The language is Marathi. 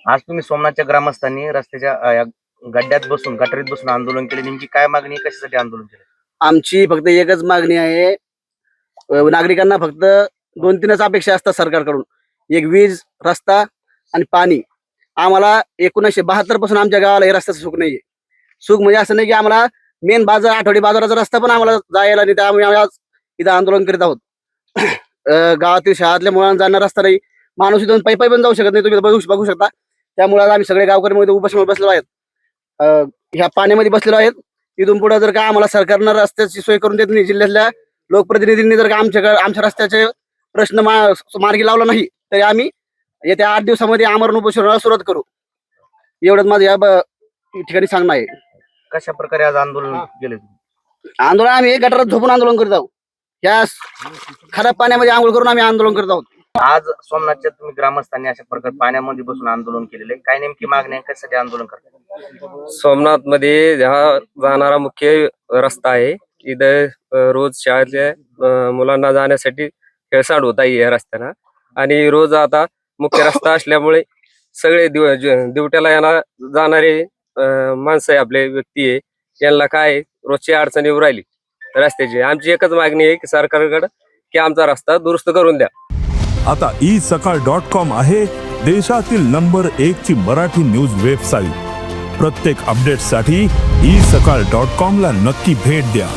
आज तुम्ही सोमनाथच्या ग्रामस्थांनी रस्त्याच्या या गड्ड्यात बसून गटारीत बसून आंदोलन केले. नेमकी काय मागणी आहे? कशासाठी आंदोलन केलं? आमची फक्त एकच मागणी आहे. नागरिकांना फक्त 2-3च अपेक्षा असतात सरकारकडून. एक वीज, रस्ता आणि पाणी. आम्हाला 1972 पासून आमच्या गावाला हे रस्त्याचं सुख नाहीये. सुख म्हणजे असं नाही की आम्हाला मेन बाजार, आठवडी बाजाराचा रस्ता पण आम्हाला जायला नाही. त्यामुळे आम्ही आज इथं आंदोलन करीत आहोत. गावातील शाळातल्या मुलांना जाणार रस्ता नाही. माणूस इथून पायी पण जाऊ शकत नाही. तुम्ही बघू शकता. त्यामुळे आज आम्ही सगळे गावकरी मध्ये उपाशीमध्ये बसलेलो आहेत. ह्या पाण्यामध्ये बसलेलो आहेत. इथून पुढे जर का आम्हाला सरकारनं रस्त्याची सोय करून देत नाही, जिल्ह्यातल्या लोकप्रतिनिधींनी जर का आमच्या रस्त्याचे प्रश्न मार्गी लावला नाही, तरी आम्ही येत्या 8 दिवसामध्ये आमरण उपोषणाला सुरुवात करू. एवढंच माझं या ठिकाणी सांगणं आहे. कशा प्रकारे आज आंदोलन केले? आंदोलन आम्ही गटारात झोपून आंदोलन करत आहोत. या खराब पाण्यामध्ये आंघोळ करून आम्ही आंदोलन करत आहोत. आज सोमनाथच्या तुम्ही ग्रामस्थांनी अशा प्रकारे पाण्यामध्ये बसून आंदोलन केलेलं आहे. काय नेमकी मागणी आहे? कशासाठी आंदोलन करतात? सोमनाथ मध्ये हा जाणारा मुख्य रस्ता आहे. इथं रोज शाळेतल्या मुलांना जाण्यासाठी हेळसांड होत आहे या रस्त्याला. आणि रोज आता मुख्य रस्ता असल्यामुळे सगळे दिवट्याला यांना जाणारे माणसं आहे, आपले व्यक्ती आहे, यांना काय रोजची अडचणी येऊ राहिली रस्त्याची. आमची एकच मागणी आहे की सरकारकडे की आमचा रस्ता दुरुस्त करून द्या. आता isakal.com आहे देशातील नंबर 1 ची मराठी न्यूज वेबसाईट. प्रत्येक अपडेटसाठी isakal.com ला नक्की भेट द्या.